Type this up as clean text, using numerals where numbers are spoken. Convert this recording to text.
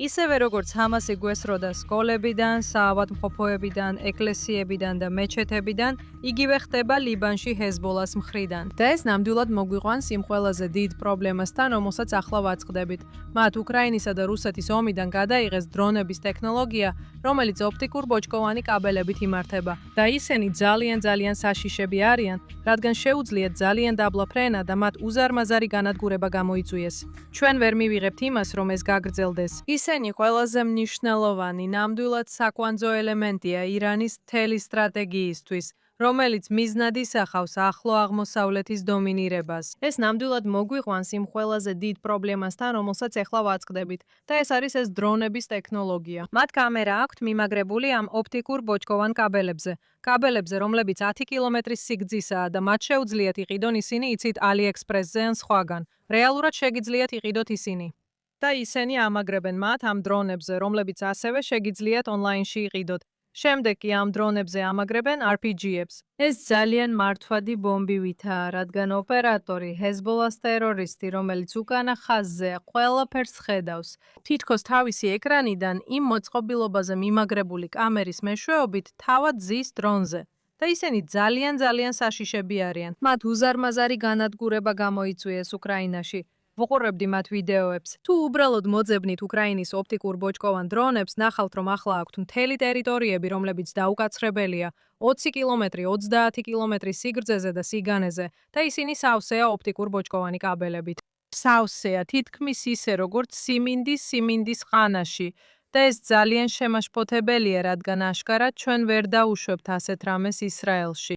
ისევე როგორც ჰამასი გვესროდა სკოლებიდან, საავადმყოფოებიდან, ეკლესიებიდან და მეჩეთებიდან, იგივე ხდება ლიბანში ჰეზბოლას მხრიდან. და ეს ნამდვილად მოგვიყვანს იმ ყველაზე დიდ პრობლემასთან, რომელსაც ახლა ვაწყდებით. მათ უკრაინისა და რუსეთის ომიდან გადაიღეს დრონების ტექნოლოგია, რომელიც ოპტიკურ ბოჭკოვანი კაბელებით იმართება. და ისინი ძალიან საშიშები არიან, რადგან შეუძლიათ ძალიან დაბლა ფრენა და მათ უზარმაზარი განადგურება გამოიწვიეს. ჩვენ ვერ მივიღებთ იმას, რომ ეს გაგრძელდეს. ისინი ყველაზე მნიშვნელოვანი, ნამდვილად საკვანძო ელემენტია ირანის მთელი სტრატეგიისთვის, რომელიც მიზნად ისახავს ახლო აღმოსავლეთის დომინირებას. ეს ნამდვილად მოგვიყვანს იმ ყველაზე დიდ პრობლემასთან, რომელსაც ახლა ვაწყდებით, და ეს არის ეს დრონების ტექნოლოგია. მათ კამერა აქვთ მიმაგრებული ამ ოპტიკურ ბოჭკოვან კაბელებზე, რომლებიც 10 კილომეტრის სიგრძისაა და მათ შეუძლიათ იყიდონ ისინი იცით AliExpress-ზე ან სხვაგან. რეალურად შეგიძლიათ იყიდოთ ისინი. და ისინი ამაგრებენ მათ ამ დრონებზე, რომლებიც ასევე შეგიძლიათ ონლაინში იყიდოთ. შემდეგ კი ამ დრონებზე ამაგრებენ RPG-ებს. ეს ძალიან მართვადი ბომბივითაა, რადგან ოპერატორი, ჰეზბოლას ტერორისტი, რომელიც უკანა ხაზზეა, ყველაფერს ხედავს. თითქოს თავისი ეკრანიდან იმ მოწყობილობაზე მიმაგრებული კამერის მეშვეობით თავად ზის დრონზე. და ისინი ძალიან საშიშები არიან. მათ უზარმაზარი განადგურება გამოიწვიეს უკრაინაში. ვუყურებდი მათ ვიდეოებს. თუ უბრალოდ მოძებნით უკრაინის ოპტიკურ ბოჭკოვან დრონებს, ნახავთ, რომ ახლა აქვთ მთელი ტერიტორიები, რომლებიც დაუკაცრებელია 20 კილომეტრი, 30 კილომეტრის სიგრძეზე და სიგანეზე და ისინი სავსეა ოპტიკურ ბოჭკოვანი კაბელებით. სავსეა, თითქმის ისე, როგორც სიმინდის ხანაში. და ეს ძალიან შემაშფოთებელია, რადგან აშკარად ჩვენ ვერ დაუშვებთ ასეთ რამეს ისრაელში.